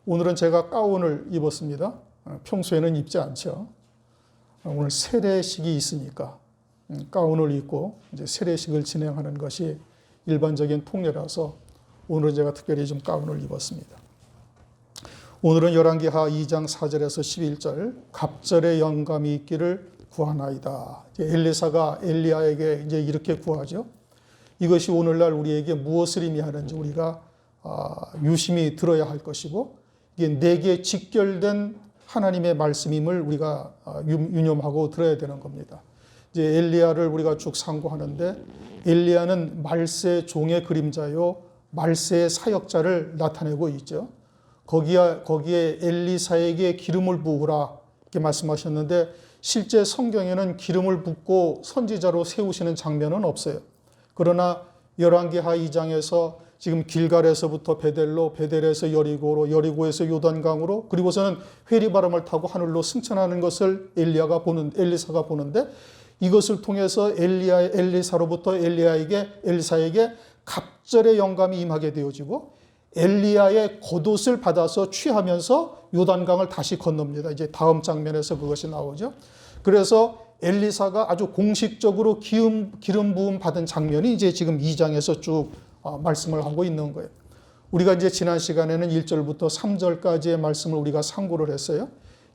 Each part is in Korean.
오늘은 제가 가운을 입었습니다. 평소에는 입지 않죠. 오늘 세례식이 있으니까 가운을 입고 이제 세례식을 진행하는 것이 일반적인 통례라서 오늘은 제가 특별히 좀 가운을 입었습니다. 오늘은 열왕기하 2장 4절에서 11절 갑절의 영감이 있기를 구하나이다. 엘리사가 엘리야에게 이제 이렇게 구하죠. 이것이 오늘날 우리에게 무엇을 의미하는지 우리가 유심히 들어야 할 것이고 이게 내게 직결된 하나님의 말씀임을 우리가 유념하고 들어야 되는 겁니다. 이제 엘리야를 우리가 쭉 상고하는데 엘리야는 말세 종의 그림자요 말세의 사역자를 나타내고 있죠. 거기에 엘리사에게 기름을 부으라 이렇게 말씀하셨는데 실제 성경에는 기름을 붓고 선지자로 세우시는 장면은 없어요. 그러나 열왕기하 2장에서 지금 길갈에서부터 베델로, 베델에서 여리고로, 여리고에서 요단강으로, 그리고서는 회리바람을 타고 하늘로 승천하는 것을 엘리사가 보는데 이것을 통해서 엘리사로부터 엘리사에게 갑절의 영감이 임하게 되어지고 엘리야의 겉옷을 받아서 취하면서 요단강을 다시 건넙니다. 이제 다음 장면에서 그것이 나오죠. 그래서 엘리사가 아주 공식적으로 기름 부음 받은 장면이 이제 지금 2장에서 쭉 말씀을 하고 있는 거예요. 우리가 이제 지난 시간에는 1절부터 3절까지의 말씀을 우리가 상고를 했어요.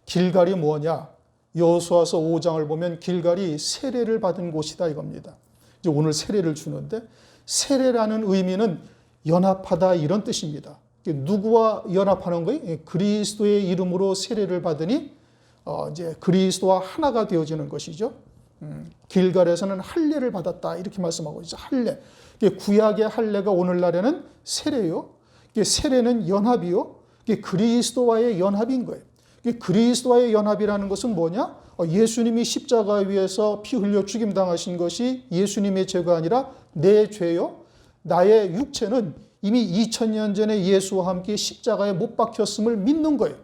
길갈이 뭐냐? 여호수아서 5장을 보면 길갈이 세례를 받은 곳이다 이겁니다. 이제 오늘 세례를 주는데 세례라는 의미는 연합하다 이런 뜻입니다. 누구와 연합하는 거예요? 그리스도의 이름으로 세례를 받으니 이제 그리스도와 하나가 되어지는 것이죠. 길갈에서는 할례를 받았다 이렇게 말씀하고 있죠. 할례. 구약의 할례가 오늘날에는 세례요. 세례는 연합이요. 그리스도와의 연합인 거예요. 그리스도와의 연합이라는 것은 뭐냐? 예수님이 십자가 위에서 피 흘려 죽임당하신 것이 예수님의 죄가 아니라 내 죄요. 나의 육체는 이미 2000년 전에 예수와 함께 십자가에 못 박혔음을 믿는 거예요.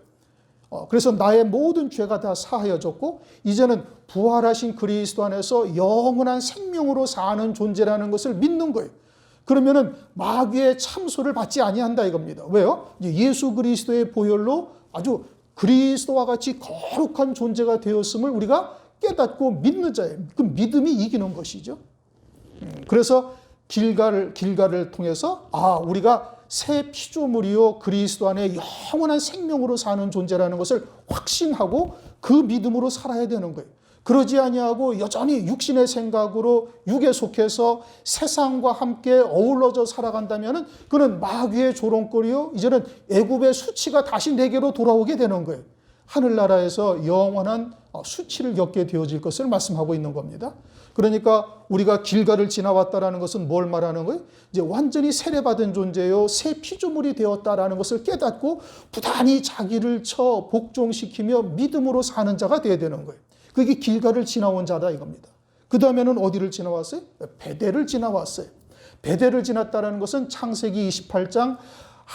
그래서 나의 모든 죄가 다 사하여졌고 이제는 부활하신 그리스도 안에서 영원한 생명으로 사는 존재라는 것을 믿는 거예요. 그러면은 마귀의 참소를 받지 아니한다 이겁니다. 왜요? 예수 그리스도의 보혈로 아주 그리스도와 같이 거룩한 존재가 되었음을 우리가 깨닫고 믿는 자예요. 그 믿음이 이기는 것이죠. 그래서 길갈을 통해서 우리가 새 피조물이요 그리스도 안에 영원한 생명으로 사는 존재라는 것을 확신하고 그 믿음으로 살아야 되는 거예요. 그러지 아니하고 여전히 육신의 생각으로 육에 속해서 세상과 함께 어우러져 살아간다면 그는 마귀의 조롱거리요 이제는 애굽의 수치가 다시 내게로 돌아오게 되는 거예요. 하늘나라에서 영원한 수치를 겪게 되어질 것을 말씀하고 있는 겁니다. 그러니까 우리가 길갈을 지나왔다라는 것은 뭘 말하는 거예요? 이제 완전히 세례받은 존재요, 새 피조물이 되었다라는 것을 깨닫고 부단히 자기를 복종시키며 믿음으로 사는 자가 되어야 되는 거예요. 그게 길갈을 지나온 자다 이겁니다. 그 다음에는 어디를 지나왔어요? 베델을 지나왔어요. 베델을 지났다는 것은 창세기 28장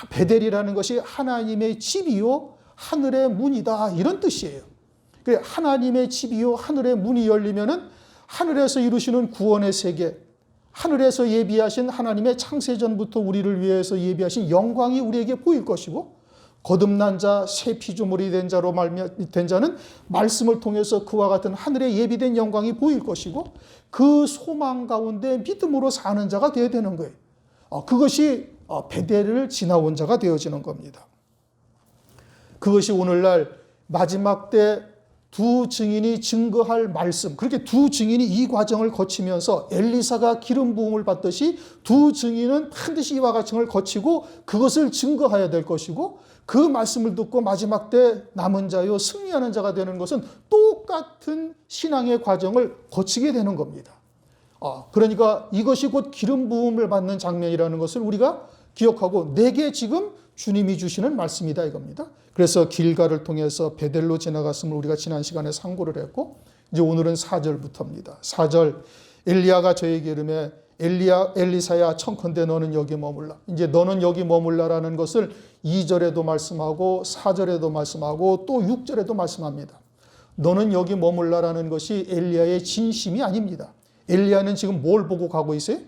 베델이라는 것이 하나님의 집이요 하늘의 문이다 이런 뜻이에요. 하나님의 집이요 하늘의 문이 열리면은 하늘에서 이루시는 구원의 세계, 하늘에서 예비하신 하나님의 창세전부터 우리를 위해서 예비하신 영광이 우리에게 보일 것이고 거듭난 자, 새 피조물이 된 자는 말씀을 통해서 그와 같은 하늘에 예비된 영광이 보일 것이고 그 소망 가운데 믿음으로 사는 자가 되어야 되는 거예요. 그것이 베델을 지나온 자가 되어지는 겁니다. 그것이 오늘날 마지막 때 두 증인이 증거할 말씀, 그렇게 두 증인이 이 과정을 거치면서 엘리사가 기름 부음을 받듯이 두 증인은 반드시 이와 같은 걸 거치고 그것을 증거해야 될 것이고 그 말씀을 듣고 마지막 때 남은 자요 승리하는 자가 되는 것은 똑같은 신앙의 과정을 거치게 되는 겁니다. 그러니까 이것이 곧 기름 부음을 받는 장면이라는 것을 우리가 기억하고 내게 지금 주님이 주시는 말씀이다 이겁니다. 그래서 길갈을 통해서 베델로 지나갔음을 우리가 지난 시간에 상고를 했고 이제 오늘은 4절부터입니다. 4절 엘리야가 저에게 이르매 엘리사야 청컨대 너는 여기 머물라. 이제 너는 여기 머물라라는 것을 2절에도 말씀하고 4절에도 말씀하고 또 6절에도 말씀합니다. 너는 여기 머물라라는 것이 엘리야의 진심이 아닙니다. 엘리야는 지금 뭘 보고 가고 있어요?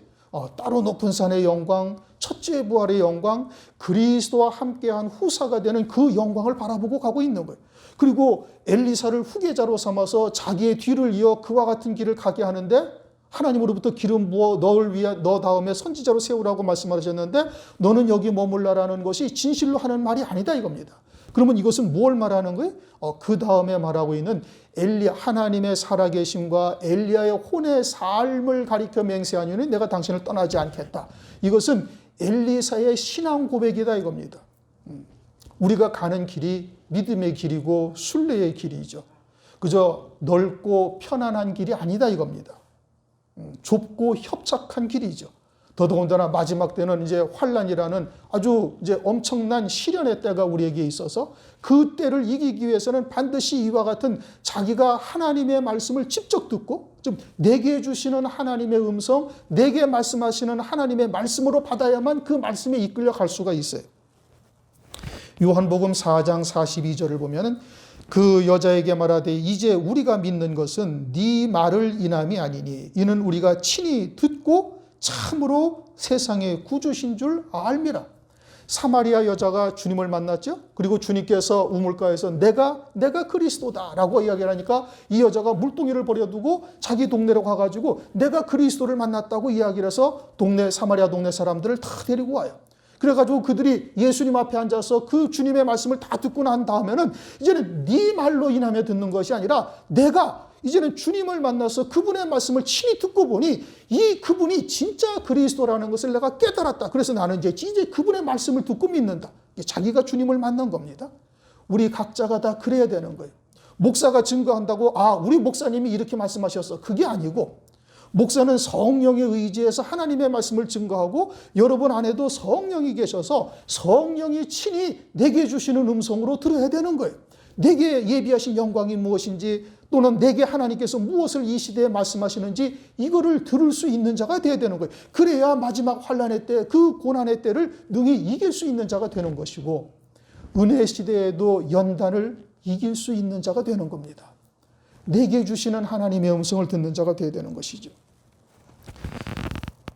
따로 높은 산의 영광, 첫째 부활의 영광, 그리스도와 함께한 후사가 되는 그 영광을 바라보고 가고 있는 거예요. 그리고 엘리사를 후계자로 삼아서 자기의 뒤를 이어 그와 같은 길을 가게 하는데 하나님으로부터 기름 부어 너 다음에 선지자로 세우라고 말씀하셨는데 너는 여기 머물라라는 것이 진실로 하는 말이 아니다 이겁니다. 그러면 이것은 뭘 말하는 거예요? 그 다음에 말하고 있는 하나님의 살아계심과 엘리야의 혼의 삶을 가리켜 맹세하니 내가 당신을 떠나지 않겠다. 이것은 엘리사의 신앙 고백이다 이겁니다. 우리가 가는 길이 믿음의 길이고 순례의 길이죠. 그저 넓고 편안한 길이 아니다 이겁니다. 좁고 협착한 길이죠. 더더군다나 마지막 때는 이제 환란이라는 아주 이제 엄청난 시련의 때가 우리에게 있어서 그 때를 이기기 위해서는 반드시 이와 같은 자기가 하나님의 말씀을 직접 듣고 좀 내게 주시는 하나님의 음성, 내게 말씀하시는 하나님의 말씀으로 받아야만 그 말씀에 이끌려 갈 수가 있어요. 요한복음 4장 42절을 보면은 그 여자에게 말하되 이제 우리가 믿는 것은 네 말을 인함이 아니니 이는 우리가 친히 듣고 참으로 세상의 구주신 줄 알미라. 사마리아 여자가 주님을 만났죠. 그리고 주님께서 우물가에서 내가 그리스도다라고 이야기를 하니까 이 여자가 물동이를 버려두고 자기 동네로 가가지고 내가 그리스도를 만났다고 이야기를 해서 사마리아 동네 사람들을 다 데리고 와요. 그래가지고 그들이 예수님 앞에 앉아서 그 주님의 말씀을 다 듣고 난 다음에는 이제는 네 말로 인하며 듣는 것이 아니라 내가 이제는 주님을 만나서 그분의 말씀을 친히 듣고 보니 그분이 진짜 그리스도라는 것을 내가 깨달았다. 그래서 나는 이제 그분의 말씀을 듣고 믿는다. 자기가 주님을 만난 겁니다. 우리 각자가 다 그래야 되는 거예요. 목사가 증거한다고 우리 목사님이 이렇게 말씀하셨어. 그게 아니고 목사는 성령에 의지해서 하나님의 말씀을 증거하고 여러분 안에도 성령이 계셔서 성령이 친히 내게 주시는 음성으로 들어야 되는 거예요. 내게 예비하신 영광이 무엇인지 또는 내게 하나님께서 무엇을 이 시대에 말씀하시는지 이거를 들을 수 있는 자가 되어야 되는 거예요. 그래야 마지막 환란의 때, 그 고난의 때를 능히 이길 수 있는 자가 되는 것이고 은혜 시대에도 연단을 이길 수 있는 자가 되는 겁니다. 내게 주시는 하나님의 음성을 듣는 자가 되어야 되는 것이죠.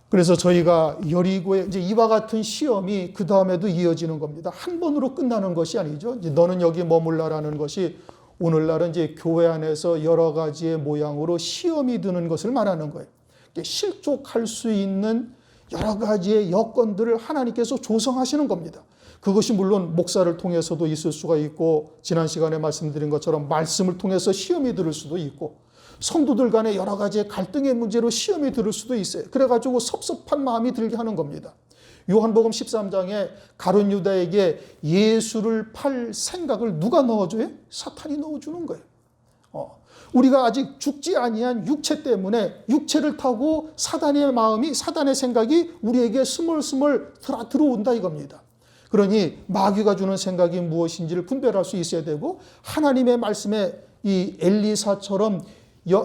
그래서 저희가 여리고에 이제 이와 같은 시험이 그 다음에도 이어지는 겁니다. 한 번으로 끝나는 것이 아니죠. 이제 너는 여기 머물라라는 것이 오늘날은 이제 교회 안에서 여러 가지의 모양으로 시험이 드는 것을 말하는 거예요. 실족할 수 있는 여러 가지의 여건들을 하나님께서 조성하시는 겁니다. 그것이 물론 목사를 통해서도 있을 수가 있고 지난 시간에 말씀드린 것처럼 말씀을 통해서 시험이 들을 수도 있고 성도들 간의 여러 가지의 갈등의 문제로 시험이 들을 수도 있어요. 그래가지고 섭섭한 마음이 들게 하는 겁니다. 요한복음 13장에 가룟 유다에게 예수를 팔 생각을 누가 넣어줘요? 사탄이 넣어주는 거예요. 우리가 아직 죽지 아니한 육체 때문에 육체를 타고 사단의 생각이 우리에게 스물스물 들어온다 이겁니다. 그러니 마귀가 주는 생각이 무엇인지를 분별할 수 있어야 되고 하나님의 말씀에 이 엘리사처럼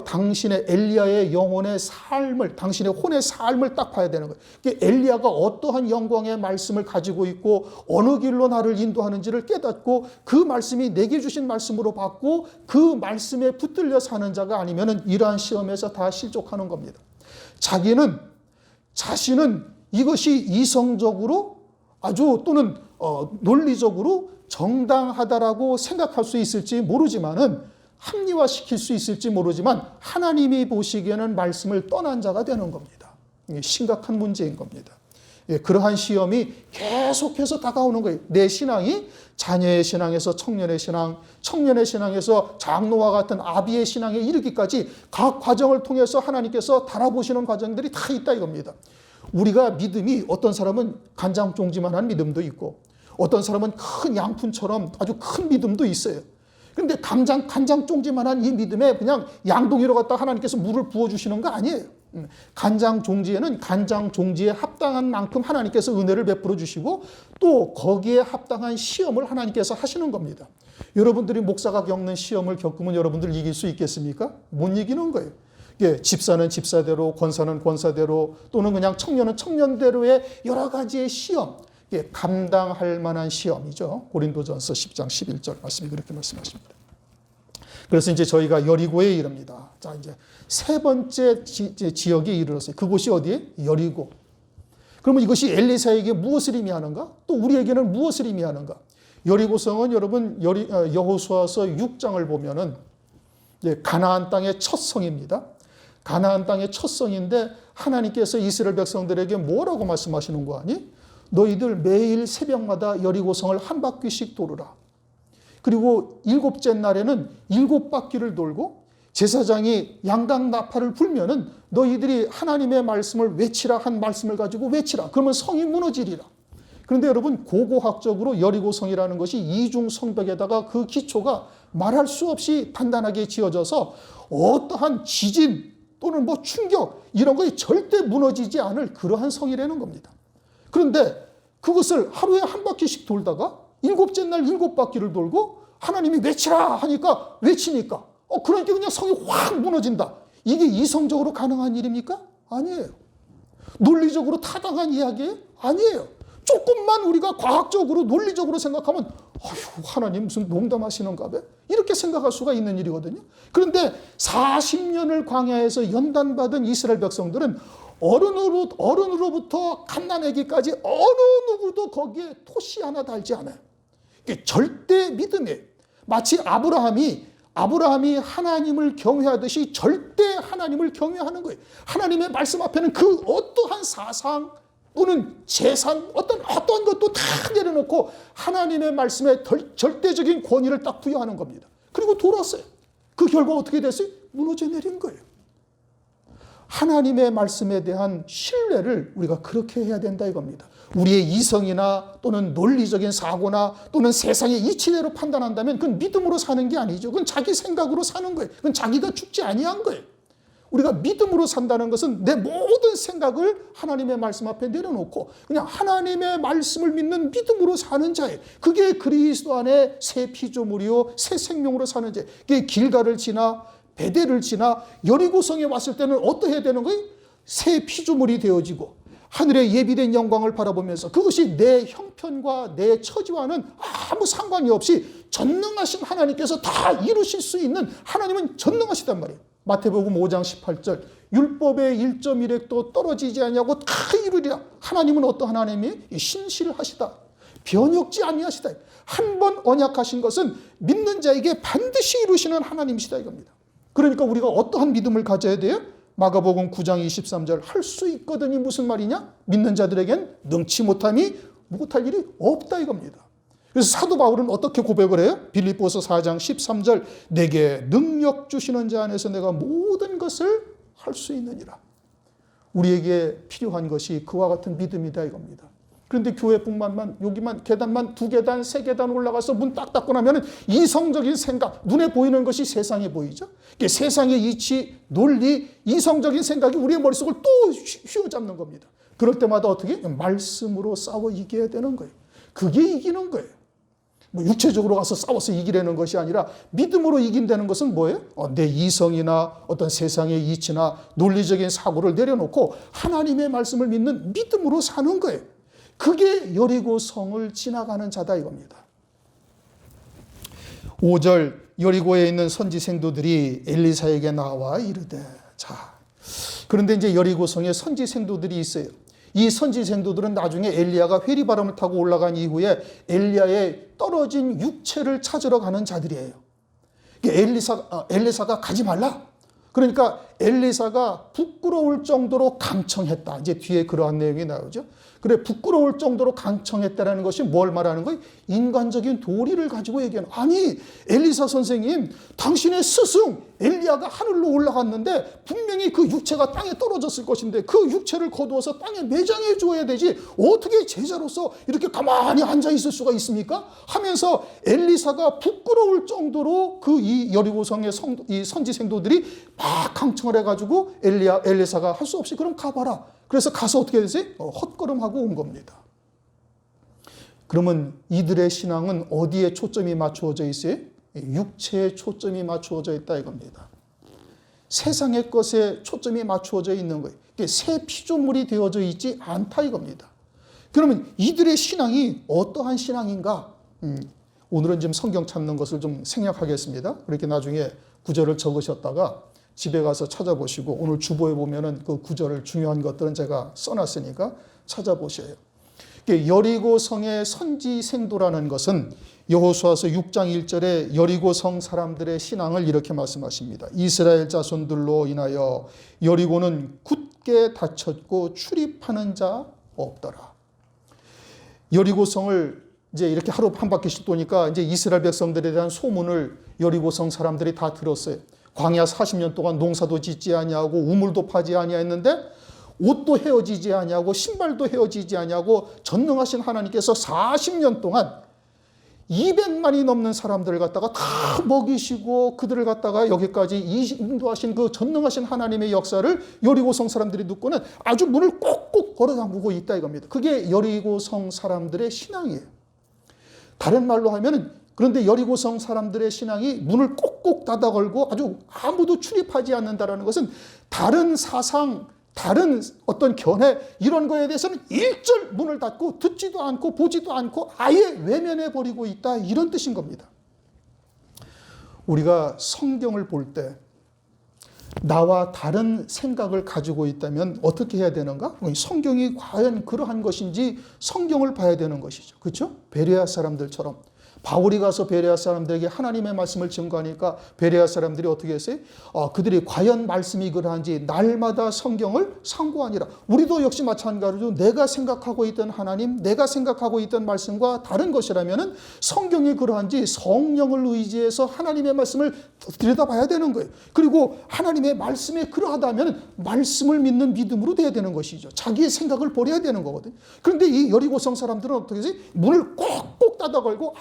당신의 엘리야의 영혼의 삶을 당신의 혼의 삶을 딱 봐야 되는 거예요. 엘리야가 어떠한 영광의 말씀을 가지고 있고 어느 길로 나를 인도하는지를 깨닫고 그 말씀이 내게 주신 말씀으로 받고 그 말씀에 붙들려 사는 자가 아니면 이러한 시험에서 다 실족하는 겁니다. 자신은 이것이 이성적으로 아주 또는 논리적으로 정당하다라고 생각할 수 있을지 모르지만은 합리화시킬 수 있을지 모르지만 하나님이 보시기에는 말씀을 떠난 자가 되는 겁니다. 이게 심각한 문제인 겁니다. 그러한 시험이 계속해서 다가오는 거예요. 내 신앙이 자녀의 신앙에서 청년의 신앙, 청년의 신앙에서 장로와 같은 아비의 신앙에 이르기까지 각 과정을 통해서 하나님께서 달아보시는 과정들이 다 있다 이겁니다. 우리가 믿음이 어떤 사람은 간장종지만한 믿음도 있고 어떤 사람은 큰 양푼처럼 아주 큰 믿음도 있어요. 그런데 간장종지만한 이 믿음에 그냥 양동이로 갖다 하나님께서 물을 부어주시는 거 아니에요. 간장종지에는 간장종지에 합당한 만큼 하나님께서 은혜를 베풀어 주시고 또 거기에 합당한 시험을 하나님께서 하시는 겁니다. 여러분들이 목사가 겪는 시험을 겪으면 여러분들 이길 수 있겠습니까? 못 이기는 거예요. 집사는 집사대로, 권사는 권사대로, 또는 그냥 청년은 청년대로의 여러 가지의 시험, 감당할 만한 시험이죠. 고린도전서 10장 11절 말씀이 그렇게 말씀하십니다. 그래서 이제 저희가 여리고에 이릅니다. 자, 이제 세 번째 지역에 이르렀어요. 그곳이 어디에? 여리고. 그러면 이것이 엘리사에게 무엇을 의미하는가? 또 우리에게는 무엇을 의미하는가? 여리고성은 여러분 여호수아서 6장을 보면은 가나안 땅의 첫 성입니다. 가나안 땅의 첫 성인데 하나님께서 이스라엘 백성들에게 뭐라고 말씀하시는 거 아니? 너희들 매일 새벽마다 여리고성을 한 바퀴씩 돌으라. 그리고 7째 날에는 7바퀴를 돌고 제사장이 양각 나팔을 불면은 너희들이 하나님의 말씀을 외치라 한 말씀을 가지고 외치라. 그러면 성이 무너지리라. 그런데 여러분 고고학적으로 여리고성이라는 것이 이중 성벽에다가 그 기초가 말할 수 없이 단단하게 지어져서 어떠한 지진 또는 뭐 충격 이런 것이 절대 무너지지 않을 그러한 성이라는 겁니다. 그런데 그것을 하루에 한 바퀴씩 돌다가 7째 날 7바퀴를 돌고 하나님이 외치라 하니까 외치니까 그러니까 그냥 성이 확 무너진다. 이게 이성적으로 가능한 일입니까? 아니에요. 논리적으로 타당한 이야기예요? 아니에요. 조금만 우리가 과학적으로 논리적으로 생각하면 하나님 무슨 농담하시는가 봐? 이렇게 생각할 수가 있는 일이거든요. 그런데 40년을 광야에서 연단받은 이스라엘 백성들은 어른으로부터 갓난아기까지 어느 누구도 거기에 토시 하나 달지 않아요. 이게 절대 믿음이에요. 마치 아브라함이 하나님을 경외하듯이 절대 하나님을 경외하는 거예요. 하나님의 말씀 앞에는 그 어떠한 사상 또는 재산 어떤 것도 다 내려놓고 하나님의 말씀에 절대적인 권위를 딱 부여하는 겁니다. 그리고 돌았어요. 그 결과 어떻게 됐어요? 무너져 내린 거예요. 하나님의 말씀에 대한 신뢰를 우리가 그렇게 해야 된다 이겁니다. 우리의 이성이나 또는 논리적인 사고나 또는 세상의 이치대로 판단한다면 그건 믿음으로 사는 게 아니죠. 그건 자기 생각으로 사는 거예요. 그건 자기가 죽지 아니한 거예요. 우리가 믿음으로 산다는 것은 내 모든 생각을 하나님의 말씀 앞에 내려놓고 그냥 하나님의 말씀을 믿는 믿음으로 사는 자예요. 그게 그리스도 안에 새 피조물이요 새 생명으로 사는 자예요. 그게 길가를 지나 베델을 지나 여리고성에 왔을 때는 어떠해야 되는 거예요? 새 피조물이 되어지고 하늘의 예비된 영광을 바라보면서 그것이 내 형편과 내 처지와는 아무 상관이 없이 전능하신 하나님께서 다 이루실 수 있는 하나님은 전능하시단 말이에요. 마태복음 5장 18절 율법의 1.1획도 떨어지지 않냐고 다 이루리라. 하나님은 어떤 하나님이 신실하시다. 변혁지 아니하시다. 한 번 언약하신 것은 믿는 자에게 반드시 이루시는 하나님이시다 이겁니다. 그러니까 우리가 어떠한 믿음을 가져야 돼요? 마가복음 9장 23절 할 수 있거든이 무슨 말이냐? 믿는 자들에겐 능치 못함이 못할 일이 없다 이겁니다. 그래서 사도 바울은 어떻게 고백을 해요? 빌립보서 4장 13절 내게 능력 주시는 자 안에서 내가 모든 것을 할 수 있느니라. 우리에게 필요한 것이 그와 같은 믿음이다 이겁니다. 그런데 교회뿐만만 여기만 계단만 2계단 3계단 올라가서 문 딱 닫고 나면 이성적인 생각 눈에 보이는 것이 세상에 보이죠. 세상의 이치 논리 이성적인 생각이 우리의 머릿속을 또 휘어잡는 겁니다. 그럴 때마다 어떻게? 말씀으로 싸워 이겨야 되는 거예요. 그게 이기는 거예요. 뭐 육체적으로 가서 싸워서 이기려는 것이 아니라 믿음으로 이긴다는 것은 뭐예요? 내 이성이나 어떤 세상의 이치나 논리적인 사고를 내려놓고 하나님의 말씀을 믿는 믿음으로 사는 거예요. 그게 여리고성을 지나가는 자다 이겁니다. 5절 여리고에 있는 선지 생도들이 엘리사에게 나와 이르되 자 그런데 이제 여리고성에 선지 생도들이 있어요. 이 선지 생도들은 나중에 엘리야가 회리바람을 타고 올라간 이후에 엘리야의 떨어진 육체를 찾으러 가는 자들이에요. 엘리사가 가지 말라. 그러니까 엘리사가 부끄러울 정도로 강청했다. 이제 뒤에 그러한 내용이 나오죠. 그래 부끄러울 정도로 강청했다라는 것이 뭘 말하는 거예요? 인간적인 도리를 가지고 얘기하는. 아니 엘리사 선생님 당신의 스승 엘리야가 하늘로 올라갔는데 분명히 그 육체가 땅에 떨어졌을 것인데 그 육체를 거두어서 땅에 매장해 줘야 되지 어떻게 제자로서 이렇게 가만히 앉아 있을 수가 있습니까? 하면서 엘리사가 부끄러울 정도로 그 이 여리고성의 이 선지 생도들이 막 강청을 해가지고 엘리사가 할 수 없이 그럼 가봐라. 그래서 가서 어떻게 됐어요? 헛걸음하고 온 겁니다. 그러면 이들의 신앙은 어디에 초점이 맞추어져 있어요? 육체에 초점이 맞추어져 있다 이겁니다. 세상의 것에 초점이 맞추어져 있는 거예요. 새 피조물이 되어져 있지 않다 이겁니다. 그러면 이들의 신앙이 어떠한 신앙인가? 오늘은 지금 성경 찾는 것을 좀 생략하겠습니다. 그렇게 나중에 구절을 적으셨다가 집에 가서 찾아보시고 오늘 주보에 보면은 그 구절을 중요한 것들은 제가 써놨으니까 찾아보셔요. 여리고 성의 선지생도라는 것은 여호수아서 6장 1절에 여리고 성 사람들의 신앙을 이렇게 말씀하십니다. 이스라엘 자손들로 인하여 여리고는 굳게 닫혔고 출입하는 자 없더라. 여리고 성을 이제 이렇게 하루 한 바퀴씩 도니까 이제 이스라엘 백성들에 대한 소문을 여리고 성 사람들이 다 들었어요. 광야 40년 동안 농사도 짓지 아니하고 우물도 파지 아니했는데 옷도 헤어지지 아니하고 신발도 헤어지지 아니하고 전능하신 하나님께서 40년 동안 200만이 넘는 사람들을 갖다가 다 먹이시고 그들을 갖다가 여기까지 인도하신 그 전능하신 하나님의 역사를 여리고성 사람들이 듣고는 아주 문을 꼭꼭 걸어 잠그고 있다 이겁니다. 그게 여리고성 사람들의 신앙이에요. 다른 말로 하면은 그런데 여리고성 사람들의 신앙이 문을 꼭꼭 닫아 걸고 아주 아무도 출입하지 않는다라는 것은 다른 사상, 다른 어떤 견해 이런 거에 대해서는 일절 문을 닫고 듣지도 않고 보지도 않고 아예 외면해 버리고 있다 이런 뜻인 겁니다. 우리가 성경을 볼 때 나와 다른 생각을 가지고 있다면 어떻게 해야 되는가? 성경이 과연 그러한 것인지 성경을 봐야 되는 것이죠. 그렇죠? 베레아 사람들처럼 바울이 가서 베레아 사람들에게 하나님의 말씀을 증거하니까 베레아 사람들이 어떻게 했어요? 그들이 과연 말씀이 그러한지 날마다 성경을 상고하니라. 우리도 역시 마찬가지로 내가 생각하고 있던 하나님, 내가 생각하고 있던 말씀과 다른 것이라면 성경이 그러한지 성령을 의지해서 하나님의 말씀을 들여다봐야 되는 거예요. 그리고 하나님의 말씀에 그러하다면 말씀을 믿는 믿음으로 돼야 되는 것이죠. 자기의 생각을 버려야 되는 거거든요. 그런데 이 여리고성 사람들은 어떻게 하지? 문을 꼭꼭 닫아 걸고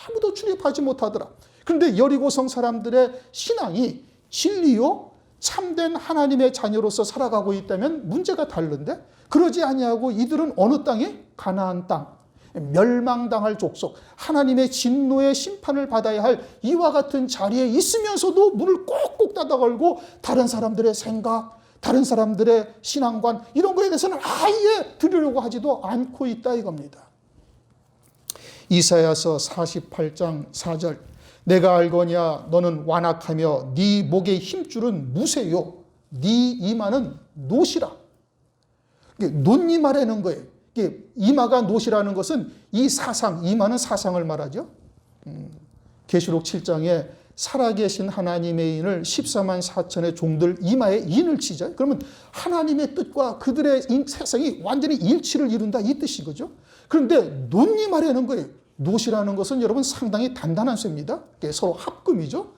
아무도 출입하지 못하더라. 그런데 여리고성 사람들의 신앙이 진리요 참된 하나님의 자녀로서 살아가고 있다면 문제가 다른데 그러지 아니하고 이들은 어느 땅에? 가나안 땅, 멸망당할 족속, 하나님의 진노의 심판을 받아야 할 이와 같은 자리에 있으면서도 문을 꼭꼭 닫아 걸고 다른 사람들의 생각, 다른 사람들의 신앙관 이런 거에 대해서는 아예 들으려고 하지도 않고 있다 이겁니다. 이사야서 48장 4절 내가 알거냐 너는 완악하며 네 목의 힘줄은 무쇠요 네 이마는 노시라. 논이 말하는 거예요. 이마가 노시라는 것은 이 사상, 이마는 사상을 말하죠. 계시록 7장에 살아계신 하나님의 인을 14만 4천의 종들 이마에 인을 치죠. 그러면 하나님의 뜻과 그들의 세상이 완전히 일치를 이룬다 이 뜻이거죠. 그런데 논이 말하는 거예요. 노시라는 것은 여러분 상당히 단단한 쇠입니다. 서로 합금이죠.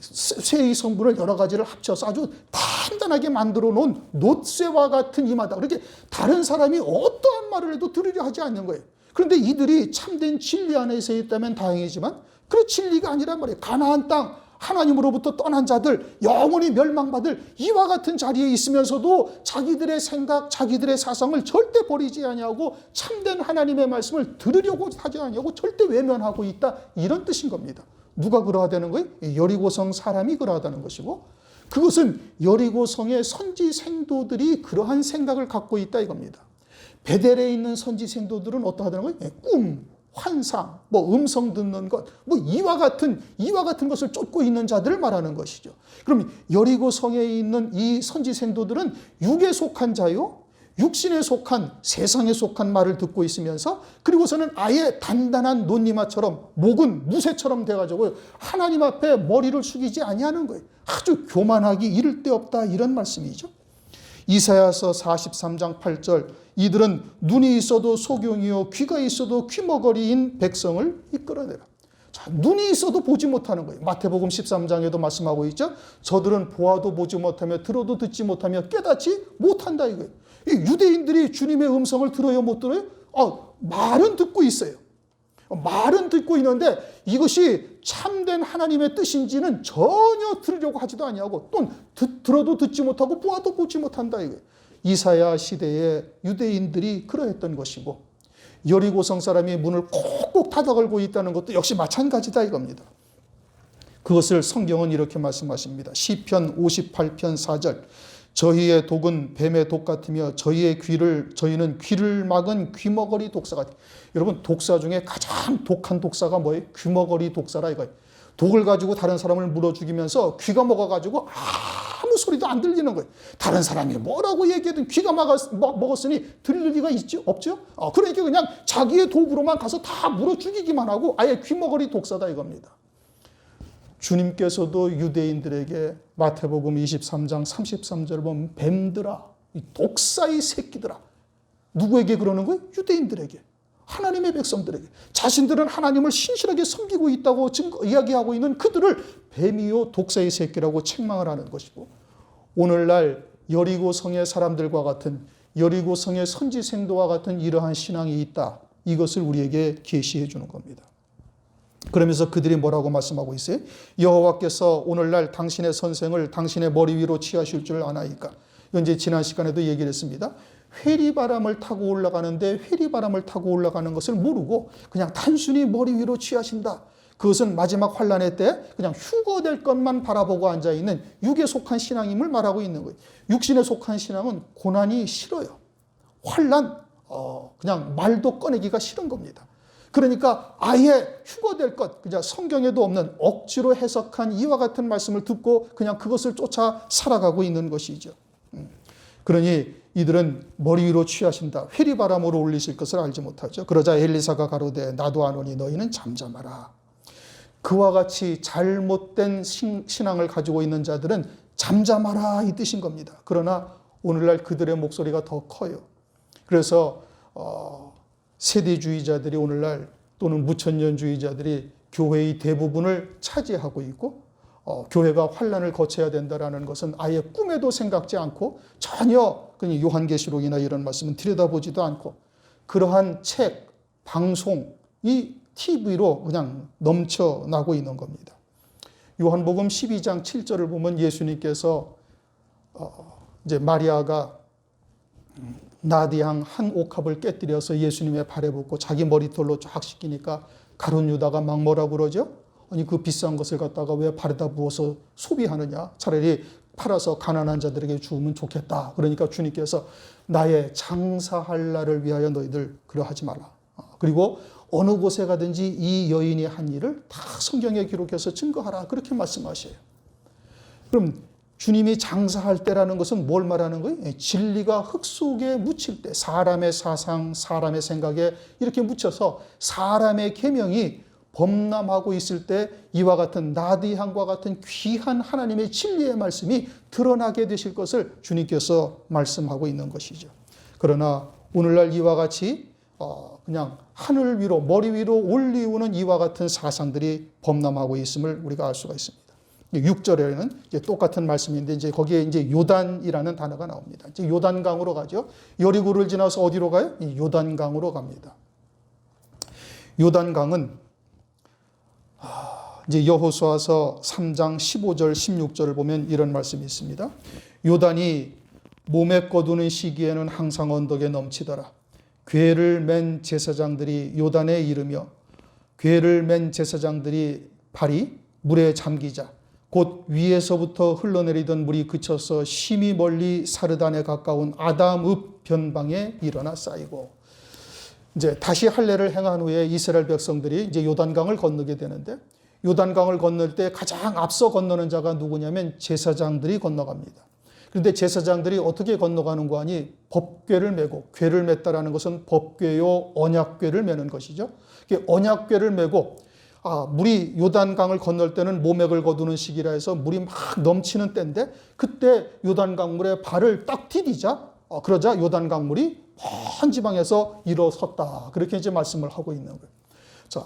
쇠의 성분을 여러 가지를 합쳐서 아주 단단하게 만들어 놓은 놋쇠와 같은 이마다. 그렇게 다른 사람이 어떠한 말을 해도 들으려 하지 않는 거예요. 그런데 이들이 참된 진리 안에서 있다면 다행이지만 그 진리가 아니란 말이에요. 가나안 땅 하나님으로부터 떠난 자들 영원히 멸망받을 이와 같은 자리에 있으면서도 자기들의 생각, 자기들의 사상을 절대 버리지 아니하고 참된 하나님의 말씀을 들으려고 하지 아니하고 절대 외면하고 있다 이런 뜻인 겁니다. 누가 그러하다는 거예요? 여리고성 사람이 그러하다는 것이고 그것은 여리고성의 선지 생도들이 그러한 생각을 갖고 있다 이겁니다. 베델에 있는 선지 생도들은 어떠하다는 거예요? 꿈, 환상, 음성 듣는 것, 이와 같은 것을 쫓고 있는 자들을 말하는 것이죠. 그럼 여리고성에 있는 이 선지 생도들은 육에 속한 자요, 육신에 속한 세상에 속한 말을 듣고 있으면서 그리고서는 아예 단단한 논리마처럼 목은 무쇠처럼 돼가지고 하나님 앞에 머리를 숙이지 아니하는 거예요. 아주 교만하기 이를 데 없다 이런 말씀이죠. 이사야서 43장 8절 이들은 눈이 있어도 소경이요 귀가 있어도 귀머거리인 백성을 이끌어내라. 자, 눈이 있어도 보지 못하는 거예요. 마태복음 13장에도 말씀하고 있죠. 저들은 보아도 보지 못하며 들어도 듣지 못하며 깨닫지 못한다 이거예요. 이 유대인들이 주님의 음성을 들어요 못 들어요? 말은 듣고 있어요. 말은 듣고 있는데 이것이 참된 하나님의 뜻인지는 전혀 들으려고 하지도 아니하고 또 들어도 듣지 못하고 보아도 보지 못한다 이거예요. 이사야 시대의 유대인들이 그러했던 것이고 여리고성 사람이 문을 꼭꼭 닫아 걸고 있다는 것도 역시 마찬가지다 이겁니다. 그것을 성경은 이렇게 말씀하십니다. 시편 58편 4절 저희의 독은 뱀의 독 같으며 저희는 귀를 막은 귀머거리 독사 같아요. 여러분 독사 중에 가장 독한 독사가 뭐예요? 귀머거리 독사라 이거예요. 독을 가지고 다른 사람을 물어 죽이면서 귀가 먹어가지고 아무 소리도 안 들리는 거예요. 다른 사람이 뭐라고 얘기하든 귀가 먹었으니 들릴 리가 있죠? 없죠? 그러니까 그냥 자기의 독으로만 가서 다 물어 죽이기만 하고 아예 귀머거리 독사다 이겁니다. 주님께서도 유대인들에게 마태복음 23장 33절을 보면 뱀들아, 이 독사의 새끼들아. 누구에게 그러는 거예요? 유대인들에게. 하나님의 백성들에게. 자신들은 하나님을 신실하게 섬기고 있다고 이야기하고 있는 그들을 뱀이요 독사의 새끼라고 책망을 하는 것이고, 오늘날 여리고성의 사람들과 같은, 여리고성의 선지생도와 같은 이러한 신앙이 있다. 이것을 우리에게 계시해 주는 겁니다. 그러면서 그들이 뭐라고 말씀하고 있어요? 여호와께서 오늘날 당신의 선생을 당신의 머리 위로 취하실 줄 아나이까. 이건 이제 지난 시간에도 얘기를 했습니다. 회리바람을 타고 올라가는데 회리바람을 타고 올라가는 것을 모르고 그냥 단순히 머리 위로 취하신다. 그것은 마지막 환란의 때 그냥 휴거될 것만 바라보고 앉아있는 육에 속한 신앙임을 말하고 있는 거예요. 육신에 속한 신앙은 고난이 싫어요. 환란, 그냥 말도 꺼내기가 싫은 겁니다. 그러니까 아예 휴거될 것, 그냥 성경에도 없는 억지로 해석한 이와 같은 말씀을 듣고 그냥 그것을 쫓아 살아가고 있는 것이죠. 그러니 이들은 머리 위로 취하신다. 회리바람으로 올리실 것을 알지 못하죠. 그러자 엘리사가 가로되 나도 아노니 너희는 잠잠하라. 그와 같이 잘못된 신앙을 가지고 있는 자들은 잠잠하라 이 뜻인 겁니다. 그러나 오늘날 그들의 목소리가 더 커요. 그래서 세대주의자들이 오늘날 또는 무천년주의자들이 교회의 대부분을 차지하고 있고 교회가 환란을 거쳐야 된다는 것은 아예 꿈에도 생각지 않고 전혀 그냥 요한계시록이나 이런 말씀은 들여다보지도 않고 그러한 책, 방송이 TV로 그냥 넘쳐나고 있는 겁니다. 요한복음 12장 7절을 보면 예수님께서 이제 마리아가 나디향 한 옥합을 깨뜨려서 예수님의 발에 붓고 자기 머리털로 쫙 씻기니까 가룟 유다가 막 뭐라 그러죠? 아니 그 비싼 것을 갖다가 왜 발에다 부어서 소비하느냐? 차라리 팔아서 가난한 자들에게 주면 좋겠다. 그러니까 주님께서 나의 장사할 날을 위하여 너희들 그러하지 마라. 그리고 어느 곳에 가든지 이 여인이 한 일을 다 성경에 기록해서 증거하라. 그렇게 말씀하셔요. 그럼 주님이 장사할 때라는 것은 뭘 말하는 거예요? 진리가 흙 속에 묻힐 때 사람의 사상, 사람의 생각에 이렇게 묻혀서 사람의 계명이 범람하고 있을 때 이와 같은 나디향과 같은 귀한 하나님의 진리의 말씀이 드러나게 되실 것을 주님께서 말씀하고 있는 것이죠. 그러나 오늘날 이와 같이 그냥 하늘 위로 머리 위로 올리우는 이와 같은 사상들이 범람하고 있음을 우리가 알 수가 있습니다. 6절에는 똑같은 말씀인데 이제 거기에 이제 요단이라는 단어가 나옵니다. 이제 요단강으로 가죠. 여리고를 지나서 어디로 가요? 요단강으로 갑니다. 요단강은 이제 여호수아서 3장 15절 16절을 보면 이런 말씀이 있습니다. 요단이 몸에 거두는 시기에는 항상 언덕에 넘치더라. 궤를 맨 제사장들이 요단에 이르며 궤를 맨 제사장들이 발이 물에 잠기자 곧 위에서부터 흘러내리던 물이 그쳐서 심히 멀리 사르단에 가까운 아담읍 변방에 일어나 쌓이고, 이제 다시 할례를 행한 후에 이스라엘 백성들이 이제 요단강을 건너게 되는데, 요단강을 건널 때 가장 앞서 건너는 자가 누구냐면 제사장들이 건너갑니다. 그런데 제사장들이 어떻게 건너가는 거 아니? 법궤를 메고, 궤를 맸다라는 것은 법궤요 언약궤를 메는 것이죠. 언약궤를 메고 물이 요단강을 건널 때는 모맥을 거두는 시기라 해서 물이 막 넘치는 때인데, 그때 요단강물에 발을 딱 디디자 그러자 요단강물이 먼 지방에서 일어섰다. 그렇게 이제 말씀을 하고 있는 거예요. 자,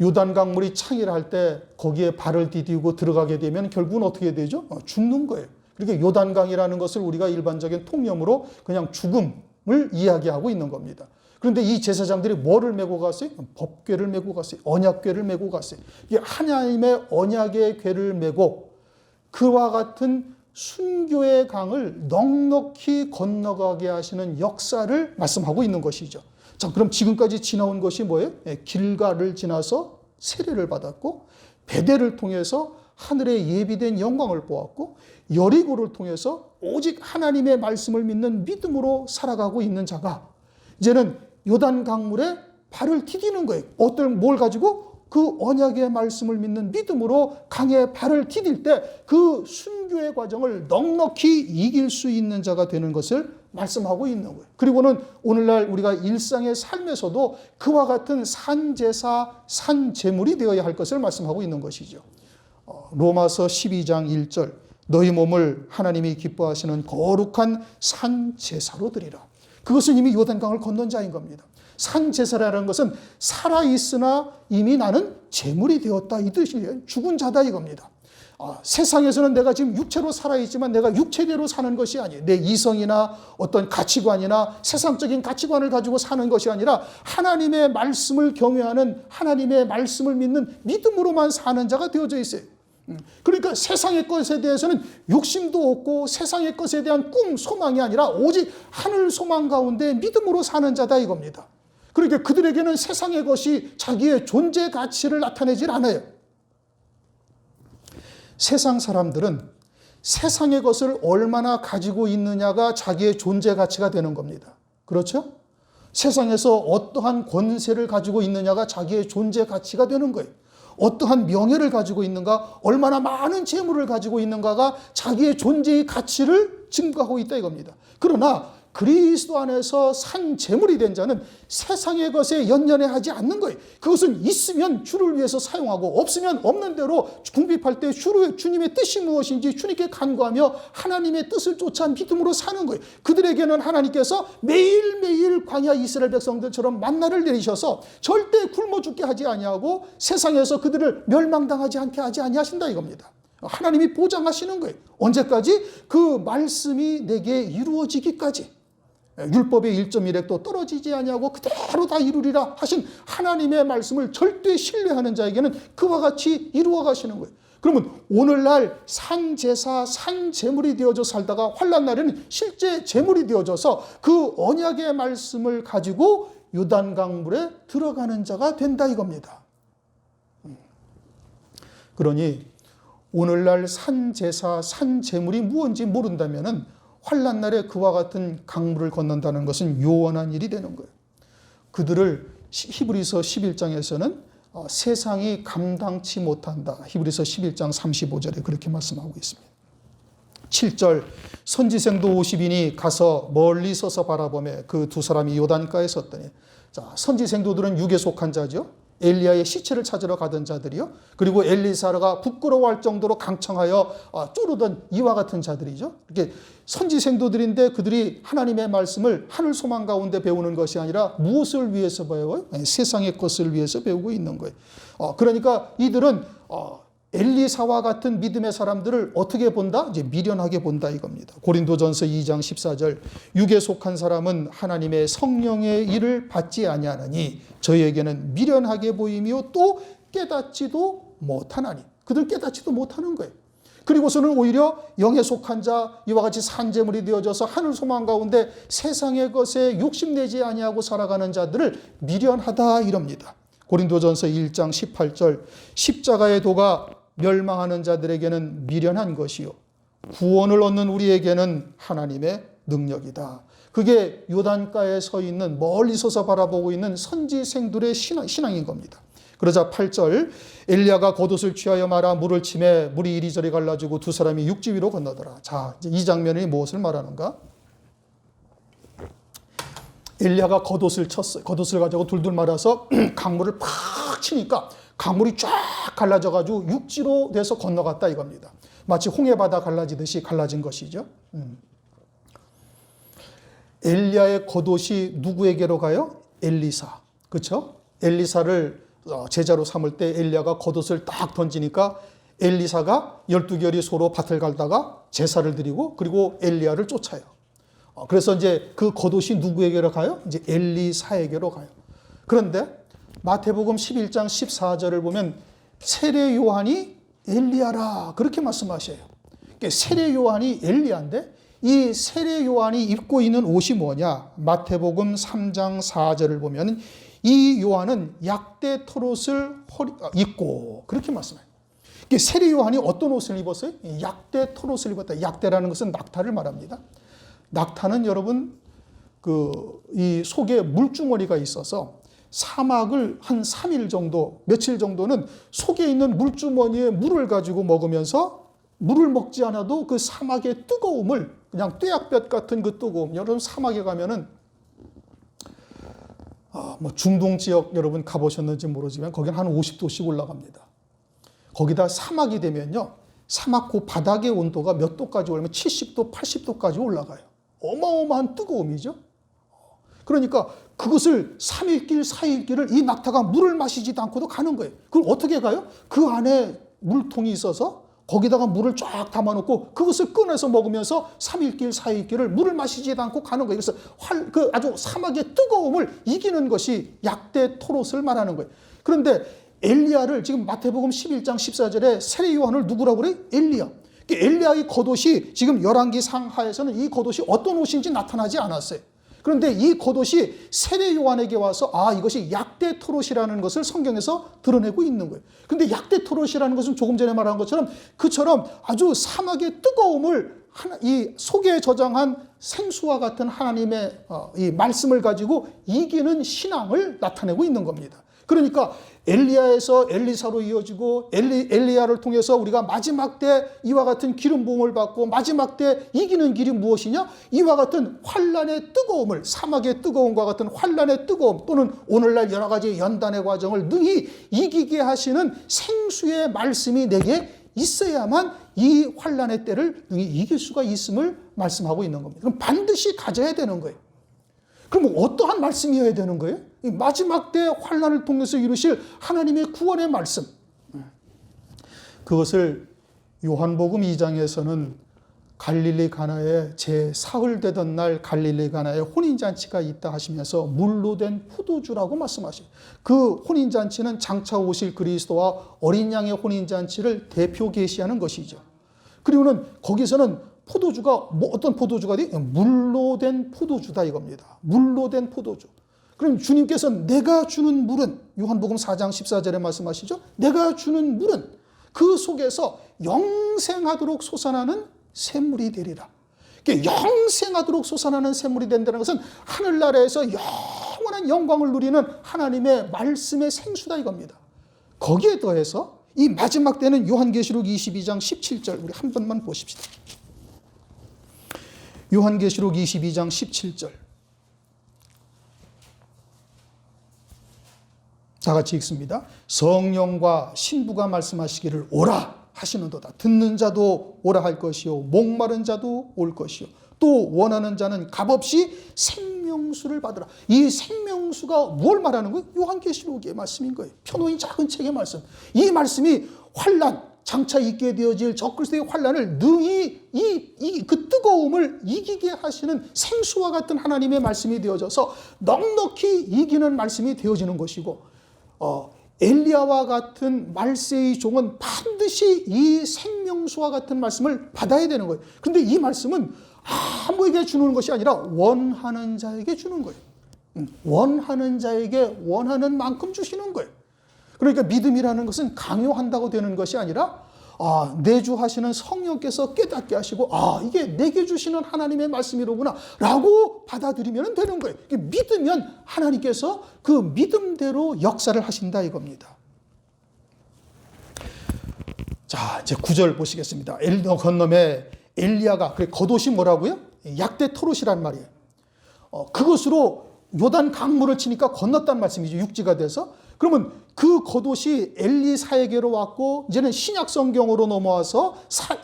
요단강물이 창일할 때 거기에 발을 디디고 들어가게 되면 결국은 어떻게 되죠? 죽는 거예요. 그러니까 요단강이라는 것을 우리가 일반적인 통념으로 그냥 죽음을 이야기하고 있는 겁니다. 그런데 이 제사장들이 뭐를 메고 갔어요? 법궤를 메고 갔어요. 언약궤를 메고 갔어요. 이게 하나님의 언약의 궤를 메고 그와 같은 순교의 강을 넉넉히 건너가게 하시는 역사를 말씀하고 있는 것이죠. 자, 그럼 지금까지 지나온 것이 뭐예요? 길가를 지나서 세례를 받았고, 베델을 통해서 하늘의 예비된 영광을 보았고, 여리고를 통해서 오직 하나님의 말씀을 믿는 믿음으로 살아가고 있는 자가 이제는 요단 강물에 발을 디디는 거예요. 뭘 가지고? 그 언약의 말씀을 믿는 믿음으로 강에 발을 디딜 때 그 순교의 과정을 넉넉히 이길 수 있는 자가 되는 것을 말씀하고 있는 거예요. 그리고는 오늘날 우리가 일상의 삶에서도 그와 같은 산제사, 산제물이 되어야 할 것을 말씀하고 있는 것이죠. 로마서 12장 1절 너희 몸을 하나님이 기뻐하시는 거룩한 산제사로 드리라. 그것은 이미 요단강을 건넌 자인 겁니다. 산제사라는 것은 살아있으나 이미 나는 제물이 되었다 이 뜻이에요. 죽은 자다 이겁니다. 세상에서는 내가 지금 육체로 살아있지만 내가 육체대로 사는 것이 아니에요. 내 이성이나 어떤 가치관이나 세상적인 가치관을 가지고 사는 것이 아니라 하나님의 말씀을 경외하는 하나님의 말씀을 믿는 믿음으로만 사는 자가 되어져 있어요. 그러니까 세상의 것에 대해서는 욕심도 없고 세상의 것에 대한 꿈, 소망이 아니라 오직 하늘 소망 가운데 믿음으로 사는 자다 이겁니다. 그러니까 그들에게는 세상의 것이 자기의 존재 가치를 나타내질 않아요. 세상 사람들은 세상의 것을 얼마나 가지고 있느냐가 자기의 존재 가치가 되는 겁니다. 그렇죠? 세상에서 어떠한 권세를 가지고 있느냐가 자기의 존재 가치가 되는 거예요. 어떠한 명예를 가지고 있는가, 얼마나 많은 재물을 가지고 있는가가 자기의 존재의 가치를 증거하고 있다 이겁니다. 그러나 그리스도 안에서 산 재물이 된 자는 세상의 것에 연연해하지 않는 거예요. 그것은 있으면 주를 위해서 사용하고 없으면 없는 대로 궁핍할 때 주님의 뜻이 무엇인지 주님께 간구하며 하나님의 뜻을 쫓아 믿음으로 사는 거예요. 그들에게는 하나님께서 매일매일 광야 이스라엘 백성들처럼 만나를 내리셔서 절대 굶어 죽게 하지 아니하고 세상에서 그들을 멸망당하지 않게 하지 아니하신다 이겁니다. 하나님이 보장하시는 거예요. 언제까지? 그 말씀이 내게 이루어지기까지. 율법의 1.1획도 떨어지지 아니하고 그대로 다 이루리라 하신 하나님의 말씀을 절대 신뢰하는 자에게는 그와 같이 이루어 가시는 거예요. 그러면 오늘날 산제사, 산제물이 되어져 살다가 환난 날에는 실제 제물이 되어져서 그 언약의 말씀을 가지고 요단강물에 들어가는 자가 된다 이겁니다. 그러니 오늘날 산제사, 산제물이 무엇인지 모른다면은 환난 날에 그와 같은 강물을 건넌다는 것은 요원한 일이 되는 거예요. 그들을 히브리서 11장에서는 세상이 감당치 못한다. 히브리서 11장 35절에 그렇게 말씀하고 있습니다. 7절 선지생도 50인이 가서 멀리 서서 바라보며 그 두 사람이 요단가에 섰더니 자, 선지생도들은 육에 속한 자죠. 엘리야의 시체를 찾으러 가던 자들이요. 그리고 엘리사가 부끄러워할 정도로 강청하여 쪼르던 이와 같은 자들이죠. 이렇게 선지생도들인데 그들이 하나님의 말씀을 하늘 소망 가운데 배우는 것이 아니라 무엇을 위해서 배워요? 세상의 것을 위해서 배우고 있는 거예요. 그러니까 이들은 엘리사와 같은 믿음의 사람들을 어떻게 본다? 이제 미련하게 본다 이겁니다. 고린도전서 2장 14절 육에 속한 사람은 하나님의 성령의 일을 받지 아니하나니 저희에게는 미련하게 보이며 또 깨닫지도 못하나니 그들 깨닫지도 못하는 거예요. 그리고서는 오히려 영에 속한 자 이와 같이 산재물이 되어져서 하늘 소망 가운데 세상의 것에 욕심내지 아니하고 살아가는 자들을 미련하다 이럽니다. 고린도전서 1장 18절 십자가의 도가 멸망하는 자들에게는 미련한 것이요 구원을 얻는 우리에게는 하나님의 능력이다. 그게 요단가에 서 있는 멀리 서서 바라보고 있는 선지생들의 신앙인 겁니다. 그러자 8절 엘리야가 겉옷을 취하여 말아 물을 치매 물이 이리저리 갈라지고 두 사람이 육지 위로 건너더라. 자, 이제 이 장면이 무엇을 말하는가? 엘리야가 겉옷을 쳤어요. 겉옷을 가지고 둘둘 말아서 강물을 팍 치니까 강물이 쫙 갈라져가지고 육지로 돼서 건너갔다 이겁니다. 마치 홍해바다 갈라지듯이 갈라진 것이죠. 엘리야의 겉옷이 누구에게로 가요? 엘리사. 그렇죠? 엘리사를 제자로 삼을 때 엘리야가 겉옷을 딱 던지니까 엘리사가 12결이 소로 밭을 갈다가 제사를 드리고 그리고 엘리야를 쫓아요. 그래서 이제 그 겉옷이 누구에게로 가요? 이제 엘리사에게로 가요. 그런데 마태복음 11장 14절을 보면 세례 요한이 엘리야라 그렇게 말씀하셔요. 그러니까 세례 요한이 엘리야인데 이 세례 요한이 입고 있는 옷이 뭐냐? 마태복음 3장 4절을 보면 이 요한은 약대 털옷을 입고 그렇게 말씀해요. 그러니까 세례 요한이 어떤 옷을 입었어요? 약대 털옷을 입었다. 약대라는 것은 낙타를 말합니다. 낙타는 여러분 이 속에 물주머니가 있어서 사막을 한 3일 정도, 며칠 정도는 속에 있는 물주머니에 물을 가지고 먹으면서 물을 먹지 않아도 그 사막의 뜨거움을, 그냥 뙤약볕 같은 그 뜨거움, 여러분 사막에 가면은 뭐 중동 지역 여러분 가보셨는지 모르지만 거기는 한 50도씩 올라갑니다. 거기다 사막이 되면요, 사막 그 바닥의 온도가 몇 도까지 올라면 70도, 80도까지 올라가요. 어마어마한 뜨거움이죠. 그러니까 그것을 3일길, 4일길을 이 낙타가 물을 마시지도 않고도 가는 거예요. 그걸 어떻게 가요? 그 안에 물통이 있어서 거기다가 물을 쫙 담아놓고 그것을 꺼내서 먹으면서 3일길, 4일길을 물을 마시지도 않고 가는 거예요. 그래서 그 아주 사막의 뜨거움을 이기는 것이 약대 토롯을 말하는 거예요. 그런데 엘리야를 지금 마태복음 11장 14절에 세례 요한을 누구라고 그래요? 엘리야. 엘리야의 겉옷이 지금 열왕기 상하에서는 이 겉옷이 어떤 옷인지 나타나지 않았어요. 그런데 이 겉옷이 세례 요한에게 와서 이것이 약대 토롯이라는 것을 성경에서 드러내고 있는 거예요. 그런데 약대 토롯이라는 것은 조금 전에 말한 것처럼 그처럼 아주 사막의 뜨거움을 이 속에 저장한 생수와 같은 하나님의 이 말씀을 가지고 이기는 신앙을 나타내고 있는 겁니다. 그러니까 엘리야에서 엘리사로 이어지고 엘리야를 통해서 우리가 마지막 때 이와 같은 기름 부음을 받고 마지막 때 이기는 길이 무엇이냐? 이와 같은 환란의 뜨거움을, 사막의 뜨거움과 같은 환란의 뜨거움, 또는 오늘날 여러 가지 연단의 과정을 능히 이기게 하시는 생수의 말씀이 내게 있어야만 이 환란의 때를 능히 이길 수가 있음을 말씀하고 있는 겁니다. 그럼 반드시 가져야 되는 거예요. 그럼 어떠한 말씀이어야 되는 거예요? 이 마지막 때 환란을 통해서 이루실 하나님의 구원의 말씀. 그것을 요한복음 2장에서는 갈릴리 가나에 제4흘 되던 날 갈릴리 가나에 혼인잔치가 있다 하시면서 물로 된 포도주라고 말씀하셔요. 그 혼인잔치는 장차 오실 그리스도와 어린 양의 혼인잔치를 대표 계시하는 것이죠. 그리고는 거기서는 포도주가 어떤 포도주가 돼? 물로 된 포도주다 이겁니다. 물로 된 포도주. 그럼 주님께서 내가 주는 물은, 요한복음 4장 14절에 말씀하시죠. 내가 주는 물은 그 속에서 영생하도록 솟아나는 샘물이 되리라. 영생하도록 솟아나는 샘물이 된다는 것은 하늘나라에서 영원한 영광을 누리는 하나님의 말씀의 생수다 이겁니다. 거기에 더해서 이 마지막 때는 요한계시록 22장 17절 우리 한 번만 보십시다. 요한계시록 22장 17절 다 같이 읽습니다. 성령과 신부가 말씀하시기를 오라 하시는도다. 듣는 자도 오라 할 것이요 목마른 자도 올 것이요 또 원하는 자는 값없이 생명수를 받으라. 이 생명수가 뭘 말하는 거예요? 요한계시록의 말씀인 거예요. 편호인 작은 책의 말씀. 이 말씀이 환란, 장차 있게 되어질 적그리스도의 환란을 능히 그 뜨거움을 이기게 하시는 생수와 같은 하나님의 말씀이 되어져서 넉넉히 이기는 말씀이 되어지는 것이고, 엘리야와 같은 말세의 종은 반드시 이 생명수와 같은 말씀을 받아야 되는 거예요. 그런데 이 말씀은 아무에게 주는 것이 아니라 원하는 자에게 주는 거예요. 원하는 자에게 원하는 만큼 주시는 거예요. 그러니까 믿음이라는 것은 강요한다고 되는 것이 아니라 내주하시는 성령께서 깨닫게 하시고 이게 내게 주시는 하나님의 말씀이로구나 라고 받아들이면 되는 거예요. 믿으면 하나님께서 그 믿음대로 역사를 하신다 이겁니다. 자, 이제 9절 보시겠습니다. 건너에 엘리야가, 겉옷이 뭐라고요? 약대 토롯이란 말이에요. 그것으로 요단 강물을 치니까 건넜단 말씀이죠. 육지가 돼서. 그러면 그 겉옷이 엘리사에게로 왔고 이제는 신약 성경으로 넘어와서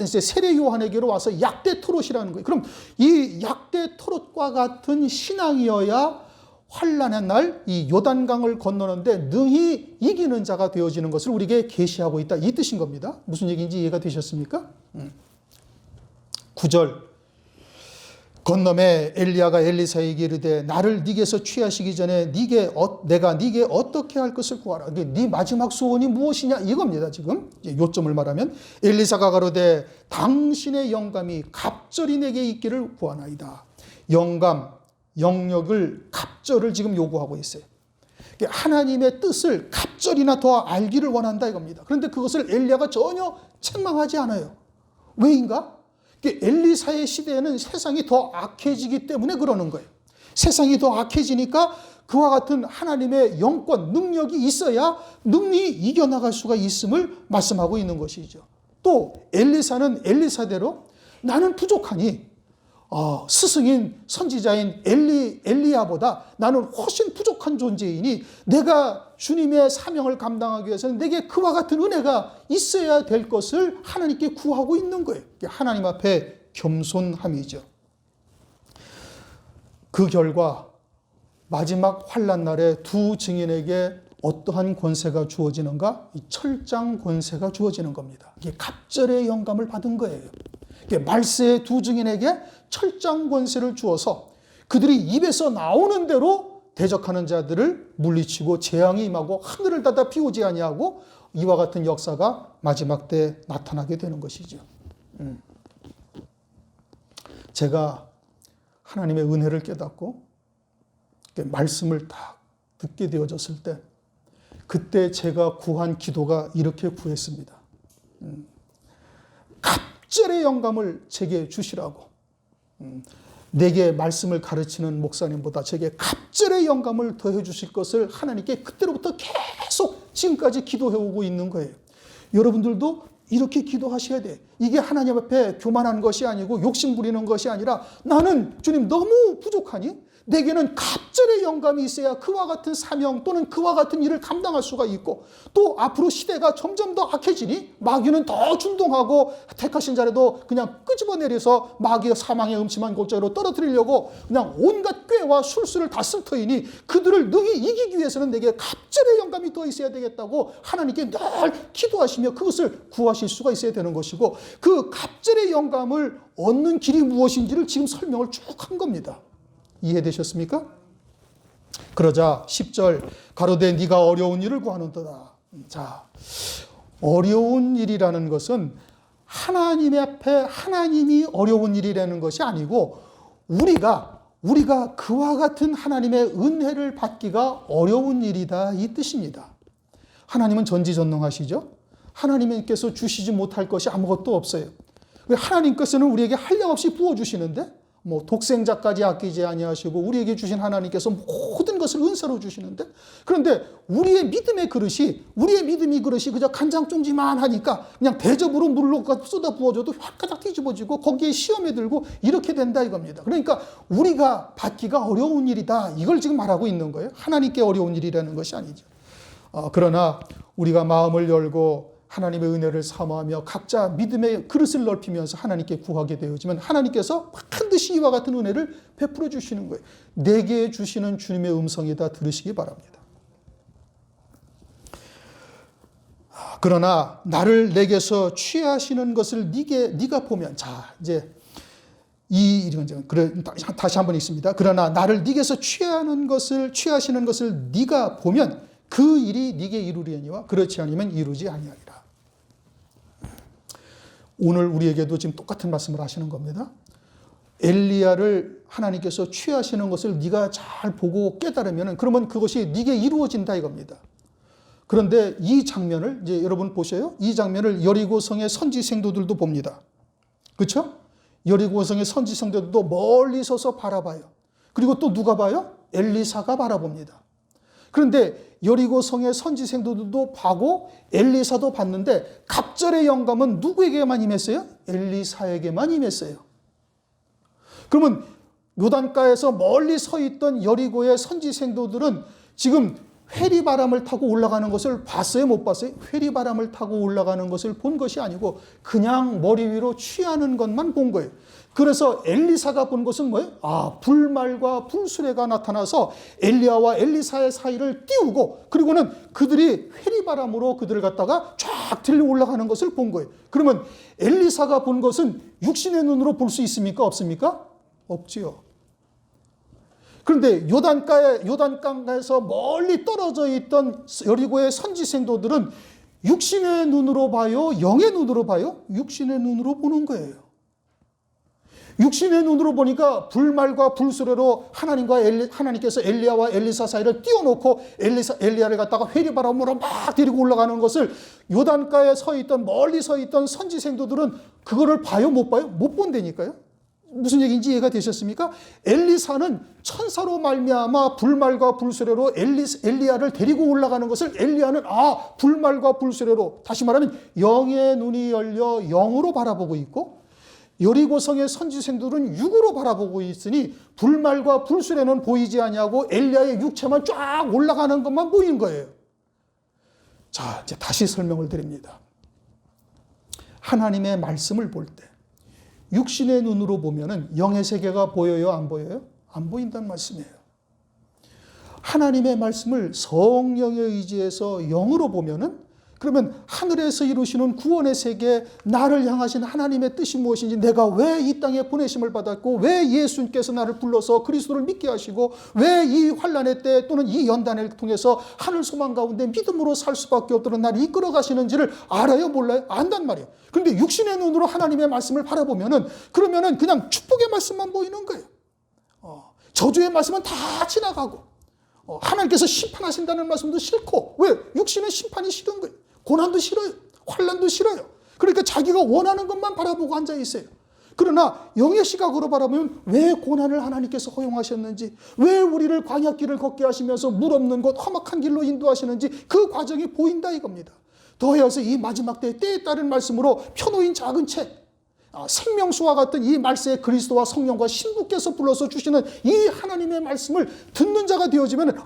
이제 세례 요한에게로 와서 약대 토롯이라는 거예요. 그럼 이 약대 토롯과 같은 신앙이어야 환란의 날 이 요단강을 건너는데 능히 이기는 자가 되어지는 것을 우리에게 계시하고 있다. 이 뜻인 겁니다. 무슨 얘기인지 이해가 되셨습니까? 9절 건너에 엘리야가 엘리사에게 이르되 나를 네게서 취하시기 전에 내가 네게 어떻게 할 것을 구하라. 네 마지막 소원이 무엇이냐 이겁니다. 지금 요점을 말하면 엘리사가 가로되 당신의 영감이 갑절이 내게 있기를 구하나이다. 영감, 영역을 갑절을 지금 요구하고 있어요. 하나님의 뜻을 갑절이나 더 알기를 원한다 이겁니다. 그런데 그것을 엘리야가 전혀 책망하지 않아요. 왜인가? 엘리사의 시대에는 세상이 더 악해지기 때문에 그러는 거예요. 세상이 더 악해지니까 그와 같은 하나님의 영권, 능력이 있어야 능히 이겨나갈 수가 있음을 말씀하고 있는 것이죠. 또 엘리사는 엘리사대로 나는 부족하니 스승인 선지자인 엘리야보다 나는 훨씬 부족한 존재이니 내가 주님의 사명을 감당하기 위해서는 내게 그와 같은 은혜가 있어야 될 것을 하나님께 구하고 있는 거예요. 하나님 앞에 겸손함이죠. 그 결과 마지막 환난 날에 두 증인에게 어떠한 권세가 주어지는가? 철장 권세가 주어지는 겁니다. 이게 갑절의 영감을 받은 거예요. 말세의 두 증인에게 철장 권세를 주어서 그들이 입에서 나오는 대로 대적하는 자들을 물리치고 재앙이 임하고 하늘을 닫아 비오지 아니하고 이와 같은 역사가 마지막 때 나타나게 되는 것이죠. 제가 하나님의 은혜를 깨닫고 말씀을 딱 듣게 되어졌을 때 그때 제가 구한 기도가 이렇게 구했습니다. 갑절의 영감을 제게 주시라고. 내게 말씀을 가르치는 목사님보다 제게 갑절의 영감을 더해 주실 것을 하나님께 그때로부터 계속 지금까지 기도해오고 있는 거예요. 여러분들도 이렇게 기도하셔야 돼. 이게 하나님 앞에 교만한 것이 아니고 욕심 부리는 것이 아니라 나는 주님 너무 부족하니 내게는 갑절의 영감이 있어야 그와 같은 사명 또는 그와 같은 일을 감당할 수가 있고 또 앞으로 시대가 점점 더 악해지니 마귀는 더 준동하고 택하신 자라도 그냥 끄집어내려서 마귀의 사망의 음침한 골짜기로 떨어뜨리려고 그냥 온갖 꾀와 술수를 다 쓸 터이니 그들을 능히 이기기 위해서는 내게 갑절의 영감이 더 있어야 되겠다고 하나님께 늘 기도하시며 그것을 구하실 수가 있어야 되는 것이고 그 갑절의 영감을 얻는 길이 무엇인지를 지금 설명을 쭉 한 겁니다. 이해되셨습니까? 그러자 10절 가로되 네가 어려운 일을 구하는도다. 자, 어려운 일이라는 것은 하나님 앞에 하나님이 어려운 일이라는 것이 아니고 우리가 그와 같은 하나님의 은혜를 받기가 어려운 일이다 이 뜻입니다. 하나님은 전지전능하시죠? 하나님께서 주시지 못할 것이 아무것도 없어요. 하나님께서는 우리에게 한량없이 부어주시는데 독생자까지 아끼지 아니하시고 우리에게 주신 하나님께서 모든 것을 은사로 주시는데 그런데 우리의 믿음의 그릇이 그저 간장종지만 하니까 그냥 대접으로 물로 쏟아 부어줘도 휘가닥 뒤집어지고 거기에 시험에 들고 이렇게 된다 이겁니다. 그러니까 우리가 받기가 어려운 일이다 이걸 지금 말하고 있는 거예요. 하나님께 어려운 일이라는 것이 아니죠. 그러나 우리가 마음을 열고 하나님의 은혜를 사모하며 각자 믿음의 그릇을 넓히면서 하나님께 구하게 되어지면 하나님께서 반드시 이와 같은 은혜를 베풀어 주시는 거예요. 내게 주시는 주님의 음성이다 들으시기 바랍니다. 그러나 나를 내게서 취하시는 것을 네가 보면 자 이제 다시 한번 읽습니다. 그러나 나를 네게서 취하시는 것을 네가 보면 그 일이 네게 이루려니와 그렇지 않으면 이루지 아니하리라. 오늘 우리에게도 지금 똑같은 말씀을 하시는 겁니다. 엘리야를 하나님께서 취하시는 것을 네가 잘 보고 깨달으면 그러면 그것이 네게 이루어진다 이겁니다. 그런데 이 장면을 이제 여러분 보셔요. 이 장면을 여리고성의 선지 생도들도 봅니다. 그렇죠? 여리고성의 선지 생도들도 멀리 서서 바라봐요. 그리고 또 누가 봐요? 엘리사가 바라봅니다. 그런데 여리고성의 선지 생도들도 봐고 엘리사도 봤는데 갑절의 영감은 누구에게만 임했어요? 엘리사에게만 임했어요. 그러면 요단가에서 멀리 서 있던 여리고의 선지 생도들은 지금 회리바람을 타고 올라가는 것을 봤어요? 못 봤어요? 회리바람을 타고 올라가는 것을 본 것이 아니고 그냥 머리 위로 취하는 것만 본 거예요. 그래서 엘리사가 본 것은 뭐예요? 불말과 불수레가 나타나서 엘리야와 엘리사의 사이를 띄우고 그리고는 그들이 회리바람으로 그들을 갖다가 쫙 들려 올라가는 것을 본 거예요. 그러면 엘리사가 본 것은 육신의 눈으로 볼 수 있습니까? 없습니까? 없지요. 그런데 요단강에서 멀리 떨어져 있던 여리고의 선지생도들은 육신의 눈으로 봐요? 영의 눈으로 봐요? 육신의 눈으로 보는 거예요. 육신의 눈으로 보니까 불말과 불수레로 하나님께서 엘리야와 엘리사 사이를 띄워놓고 엘리야를 갖다가 회리바람으로 막 데리고 올라가는 것을 요단가에 멀리 서 있던 선지생도들은 그거를 봐요? 못 봐요? 못 본다니까요. 무슨 얘기인지 이해가 되셨습니까? 엘리사는 천사로 말미암아 불말과 불수레로 엘리야를 데리고 올라가는 것을 엘리야는 불말과 불수레로, 다시 말하면 영의 눈이 열려 영으로 바라보고 있고, 여리고성의 선지생들은 육으로 바라보고 있으니 불말과 불수레는 보이지 아니하고 엘리야의 육체만 쫙 올라가는 것만 보이는 거예요. 자, 이제 다시 설명을 드립니다. 하나님의 말씀을 볼 때 육신의 눈으로 보면은 영의 세계가 보여요, 안 보여요? 안 보인다는 말씀이에요. 하나님의 말씀을 성령에 의지해서 영으로 보면은, 그러면 하늘에서 이루시는 구원의 세계, 나를 향하신 하나님의 뜻이 무엇인지, 내가 왜 이 땅에 보내심을 받았고, 왜 예수님께서 나를 불러서 그리스도를 믿게 하시고, 왜 이 환난의 때 또는 이 연단을 통해서 하늘 소망 가운데 믿음으로 살 수밖에 없도록 나를 이끌어 가시는지를 알아요, 몰라요? 안단 말이에요. 그런데 육신의 눈으로 하나님의 말씀을 바라보면은, 그러면은 그냥 축복의 말씀만 보이는 거예요. 저주의 말씀은 다 지나가고, 하나님께서 심판하신다는 말씀도 싫고, 왜? 육신의 심판이 싫은 거예요. 고난도 싫어요. 환난도 싫어요. 그러니까 자기가 원하는 것만 바라보고 앉아 있어요. 그러나 영의 시각으로 바라보면 왜 고난을 하나님께서 허용하셨는지, 왜 우리를 광야길을 걷게 하시면서 물 없는 곳 험악한 길로 인도하시는지 그 과정이 보인다 이겁니다. 더해서 이 마지막 때에 따른 말씀으로 펴놓인 작은 책, 생명수와 같은 이 말세의 그리스도와 성령과 신부께서 불러서 주시는 이 하나님의 말씀을 듣는 자가 되어지면,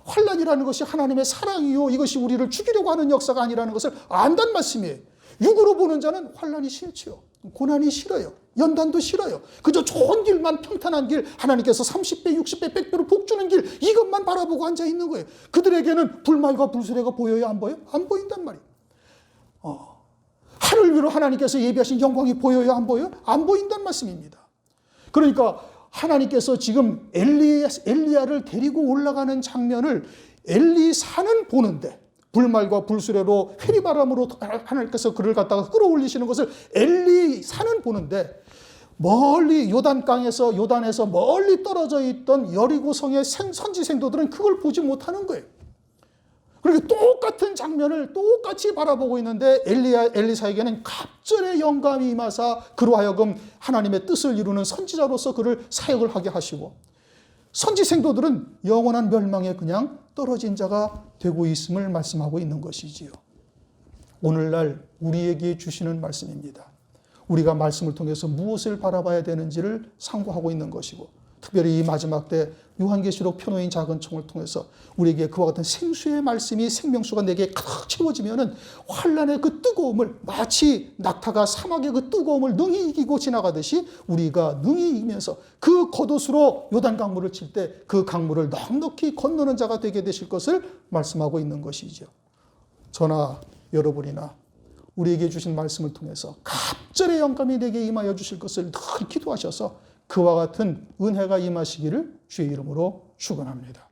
환난이라는 것이 하나님의 사랑이요, 이것이 우리를 죽이려고 하는 역사가 아니라는 것을 안단 말씀이에요. 육으로 보는 자는 환난이 싫지요, 고난이 싫어요, 연단도 싫어요. 그저 좋은 길만, 평탄한 길, 하나님께서 30배, 60배, 100배로 복 주는 길, 이것만 바라보고 앉아 있는 거예요. 그들에게는 불말과 불수레가 보여요, 안 보여요? 안 보인단 말이에요. 하늘 위로 하나님께서 예비하신 영광이 보여요, 안 보여요? 안 보인다는 말씀입니다. 그러니까 하나님께서 지금 엘리야를 데리고 올라가는 장면을 엘리사는 보는데, 불말과 불수레로 회리바람으로 하나님께서 그를 갖다가 끌어올리시는 것을 엘리사는 보는데, 멀리 요단에서 멀리 떨어져 있던 여리고성의 선지생도들은 그걸 보지 못하는 거예요. 그렇게 똑같은 장면을 똑같이 바라보고 있는데 엘리사에게는 갑절의 영감이 임하사 그로 하여금 하나님의 뜻을 이루는 선지자로서 그를 사역을 하게 하시고, 선지생도들은 영원한 멸망에 그냥 떨어진 자가 되고 있음을 말씀하고 있는 것이지요. 오늘날 우리에게 주시는 말씀입니다. 우리가 말씀을 통해서 무엇을 바라봐야 되는지를 상고하고 있는 것이고, 특별히 이 마지막 때 요한계시록 펴놓인 작은 총을 통해서 우리에게 그와 같은 생수의 말씀이, 생명수가 내게 가득 채워지면은 환난의 그 뜨거움을, 마치 낙타가 사막의 그 뜨거움을 능히 이기고 지나가듯이 우리가 능히 이기면서 그 겉옷으로 요단 강물을 칠 때 그 강물을 넉넉히 건너는 자가 되게 되실 것을 말씀하고 있는 것이죠. 저나 여러분이나 우리에게 주신 말씀을 통해서 갑절의 영감이 내게 임하여 주실 것을 늘 기도하셔서 그와 같은 은혜가 임하시기를 주의 이름으로 축원합니다.